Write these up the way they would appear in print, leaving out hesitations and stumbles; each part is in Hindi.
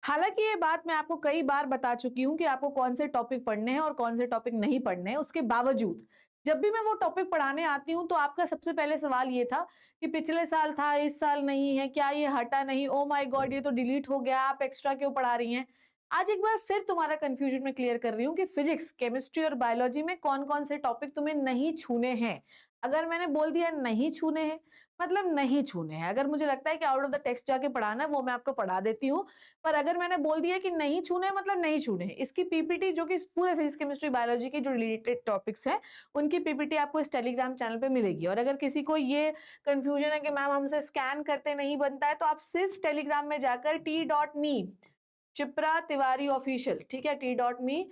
हालांकि ये बात मैं आपको कई बार बता चुकी हूँ कि आपको कौन से टॉपिक पढ़ने हैं और कौन से टॉपिक नहीं पढ़ने हैं। उसके बावजूद जब भी मैं वो टॉपिक पढ़ाने आती हूँ तो आपका सबसे पहले सवाल ये था कि पिछले साल था, इस साल नहीं है, क्या ये हटा नहीं, ओ माय गॉड ये तो डिलीट हो गया, आप एक्स्ट्रा क्यों पढ़ा रही हैं। आज एक बार फिर तुम्हारा कंफ्यूजन में क्लियर कर रही हूँ कि फिजिक्स, केमिस्ट्री और बायोलॉजी में कौन कौन से टॉपिक तुम्हें नहीं छूने हैं। अगर मैंने बोल दिया नहीं छूने हैं, मतलब नहीं छूने हैं। अगर मुझे लगता है कि आउट ऑफ द टेक्स्ट जाके पढ़ाना है, वो मैं आपको पढ़ा देती हूँ। पर अगर मैंने बोल दिया कि नहीं छूने मतलब नहीं छूने, इसकी पीपीटी जो कि पूरे फिजिक्स केमिस्ट्री बायोलॉजी के जो रिलेटेड टॉपिक्स हैं उनकी पीपीटी आपको इस टेलीग्राम चैनल पे मिलेगी। और अगर किसी को ये कंफ्यूजन है कि मैम हमसे स्कैन करते नहीं बनता है, तो आप सिर्फ टेलीग्राम में जाकर t.me शिप्रा तिवारी ऑफिशियल, ठीक है, t.me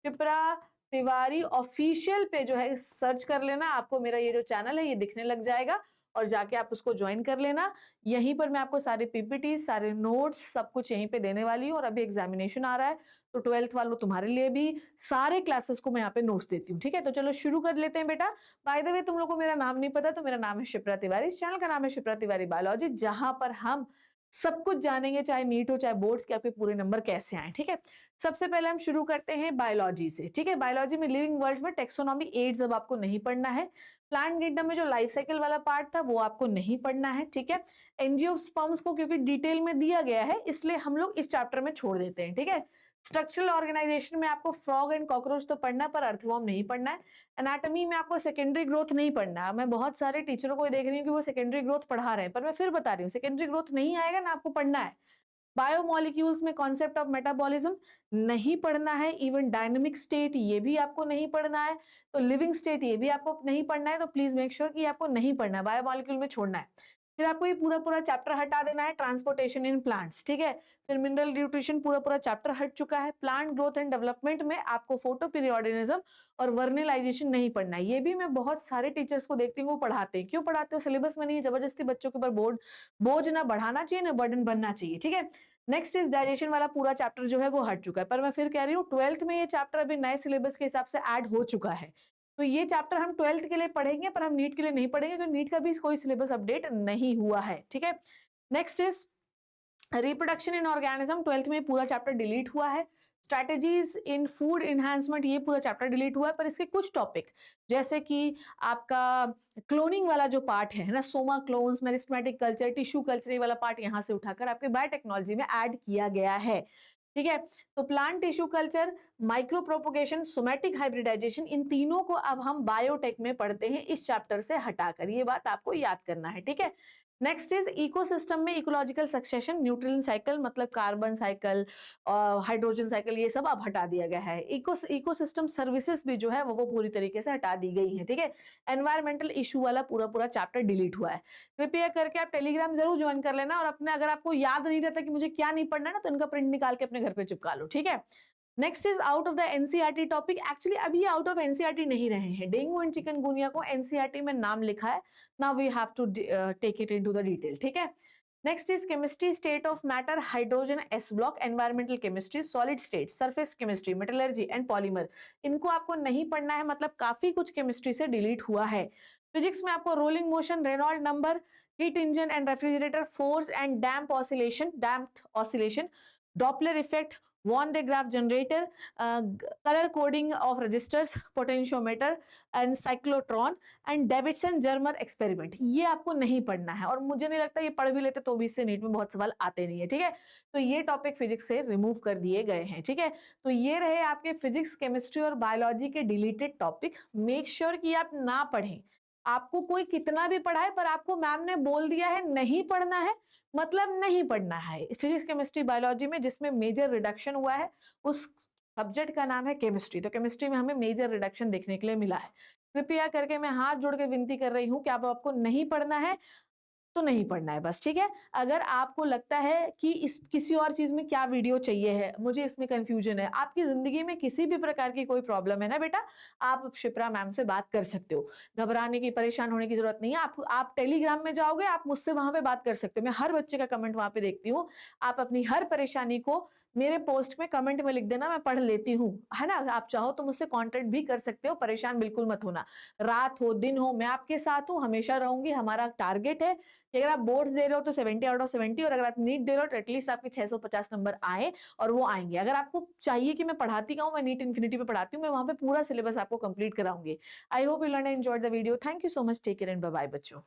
शिप्रा तिवारी ऑफिशियल पे जो है सर्च कर लेना, आपको मेरा ये जो चैनल है ये दिखने लग जाएगा और जाके आप उसको ज्वाइन कर लेना। यहीं पर मैं आपको सारे पीपीटी, सारे नोट्स, सब कुछ यहीं पे देने वाली हूँ। और अभी एग्जामिनेशन आ रहा है तो 12th वालों तुम्हारे लिए भी सारे क्लासेस को मैं यहाँ पे नोट्स देती हूँ, ठीक है। तो चलो शुरू कर लेते हैं बेटा। बाय द वे तुम लोग को मेरा नाम नहीं पता, तो मेरा नाम है शिप्रा तिवारी, इस चैनल का नाम है शिप्रा तिवारी बायोलॉजी, जहां पर हम सब कुछ जानेंगे, चाहे नीट हो चाहे बोर्ड्स के आपके पूरे नंबर कैसे आए, ठीक है। सबसे पहले हम शुरू करते हैं बायोलॉजी से, ठीक है। बायोलॉजी में लिविंग वर्ल्ड्स में टेक्सोनॉमी एड्स अब आपको नहीं पढ़ना है। प्लांट किंगडम में जो लाइफ साइकिल वाला पार्ट था वो आपको नहीं पढ़ना है, ठीक है। एंजियोस्पर्म्स को क्योंकि डिटेल में दिया गया है इसलिए हम लोग इस चैप्टर में छोड़ देते हैं, ठीक है। स्ट्रक्चरल ऑर्गेनाइजेशन में आपको फ्रॉग एंड कॉकरोच तो पढ़ना है, पर अर्थवॉर्म नहीं पढ़ना है। एनाटॉमी में आपको सेकेंडरी ग्रोथ नहीं पढ़ना है। मैं बहुत सारे टीचरों को देख रही हूँ कि वो सेकेंडरी ग्रोथ पढ़ा रहे हैं, पर मैं फिर बता रही हूँ सेकेंडरी ग्रोथ नहीं आएगा ना, आपको पढ़ना है। बायोमोलिक्यूल्स में कॉन्सेप्ट ऑफ मेटाबॉलिज्म नहीं पढ़ना है। इवन डायनेमिक स्टेट ये भी आपको नहीं पढ़ना है। तो लिविंग स्टेट ये भी आपको नहीं पढ़ना है। तो प्लीज मेक श्योर कि आपको नहीं पढ़ना है, बायोमोलिक्यूल में छोड़ना है। फिर आपको ये पूरा पूरा चैप्टर हटा देना है, ट्रांसपोर्टेशन इन प्लांट्स, ठीक है। फिर मिनरल न्यूट्रिशन पूरा पूरा चैप्टर हट चुका है। प्लांट ग्रोथ एंड डेवलपमेंट में आपको फोटो पीरियोडिज्म और वर्नलाइजेशन नहीं पढ़ना है। ये भी मैं बहुत सारे टीचर्स को देखती हूँ वो पढ़ाते हैं। क्यों पढ़ाते हो? सिलेबस में नहीं है, जबरदस्ती बच्चों के ऊपर बोझ ना बढ़ाना चाहिए ना बर्डन बनना चाहिए, ठीक है। नेक्स्ट इज डाइजेशन वाला पूरा चैप्टर जो है वो हट चुका है। पर मैं फिर कह रही हूँ 12th में ये चैप्टर अभी नए सिलेबस के हिसाब से ऐड हो चुका है। तो ये चैप्टर हम 12th के लिए पढ़ेंगे, पर हम नीट के लिए नहीं पढ़ेंगे क्योंकि नीट का भी कोई सिलेबस अपडेट नहीं हुआ है, ठीक है। Next is reproduction in organism, 12th में पूरा चैप्टर डिलीट हुआ है। स्ट्रैटेजीज इन फूड इनहैंसमेंट ये पूरा चैप्टर डिलीट हुआ है, पर इसके कुछ टॉपिक जैसे कि आपका क्लोनिंग वाला जो पार्ट है ना, Soma clones, meristematic culture, tissue culture, ये वाला पार्ट यहां से उठाकर आपके बायोटेक्नोलॉजी में ऐड किया गया है, ठीक है। तो plant tissue culture, micro propagation, somatic hybridisation, इन तीनों को अब हम बायोटेक में पढ़ते हैं इस चैप्टर से हटाकर। ये बात आपको याद करना है, ठीक है। नेक्स्ट इज इकोसिस्टम में इकोलॉजिकल सक्सेशन, न्यूट्रिएंट साइकिल मतलब कार्बन साइकिल, हाइड्रोजन साइकिल, ये सब अब हटा दिया गया है। इकोसिस्टम सर्विसेज भी जो है वो पूरी तरीके से हटा दी गई है, ठीक है। एनवायरमेंटल इशू वाला पूरा पूरा चैप्टर डिलीट हुआ है। कृपया करके आप टेलीग्राम जरूर ज्वाइन कर लेना और अपने, अगर आपको याद नहीं रहता कि मुझे क्या नहीं पढ़ना है ना, तो इनका प्रिंट निकाल के अपने घर पे चिपका लो, ठीक है। Next is out of the NCERT topic. Actually अभी आउट ऑफ एनसीईआरटी नहीं रहे हैं। डेंगू एंड चिकनगुनिया को एनसीईआरटी में नाम लिखा है। Now we have to take it into the detail, ठीक है। Next is chemistry, state of matter, hydrogen S block, environmental chemistry, solid state, surface chemistry, metallurgy and polymer, इनको आपको नहीं पढ़ना है। मतलब काफी कुछ केमिस्ट्री से डिलीट हुआ है। फिजिक्स में आपको rolling motion, Reynold number, heat engine and refrigerator, force and damped oscillation, Doppler effect, Van de Graaff generator, colour coding of resistors, potentiometer and cyclotron and Davisson Germer experiment, ये आपको नहीं पढ़ना है। और मुझे नहीं लगता ये पढ़ भी लेते तो भी इससे नीट में बहुत सवाल आते नहीं है, ठीक है। तो ये टॉपिक फिजिक्स से रिमूव कर दिए गए हैं, ठीक है। तो ये रहे आपके फिजिक्स, केमिस्ट्री और बायोलॉजी के डिलीटेड टॉपिक। मेक श्योर कि आप ना पढ़ें। आपको कोई कितना भी पढ़ाए, पर आपको मैम ने बोल दिया है नहीं पढ़ना है, मतलब नहीं पढ़ना है। फिजिक्स, केमिस्ट्री, बायोलॉजी में जिसमें मेजर रिडक्शन हुआ है उस सब्जेक्ट का नाम है केमिस्ट्री। तो केमिस्ट्री में हमें मेजर रिडक्शन देखने के लिए मिला है। कृपया करके मैं हाथ जोड़ के विनती कर रही हूं कि आपको नहीं पढ़ना है तो नहीं पढ़ना है बस, ठीक है। अगर आपको लगता है कि इस किसी और चीज में क्या वीडियो चाहिए है, मुझे इसमें कंफ्यूजन है, आपकी जिंदगी में किसी भी प्रकार की कोई प्रॉब्लम है ना बेटा, आप शिप्रा मैम से बात कर सकते हो। घबराने की, परेशान होने की जरूरत नहीं है। आप टेलीग्राम में जाओगे, आप मुझसे वहां पे बात कर सकते हो। मैं हर बच्चे का कमेंट वहां पे देखती हूँ। आप अपनी हर परेशानी को मेरे पोस्ट में कमेंट में लिख देना, मैं पढ़ लेती हूँ, है ना। आप चाहो तो मुझसे कॉन्टेक्ट भी कर सकते हो, परेशान बिल्कुल मत होना। रात हो दिन हो मैं आपके साथ हूँ, हमेशा रहूंगी। हमारा टारगेट है कि अगर आप बोर्ड्स दे रहे हो तो 70 आउट ऑफ 70, और अगर आप नीट दे रहे हो तो एटलीस्ट आपके 650 नंबर आए, और वो आएंगे। अगर आपको चाहिए कि मैं पढ़ाती कहूँ, मैं नीट इन्फिनिटी पे पढ़ाती हूँ, मैं वहां पे पूरा सिलेबस आपको कंप्लीट कराऊंगी। I hope you learn and enjoyed the video. Thank you so much, take care and bye bye बच्चों।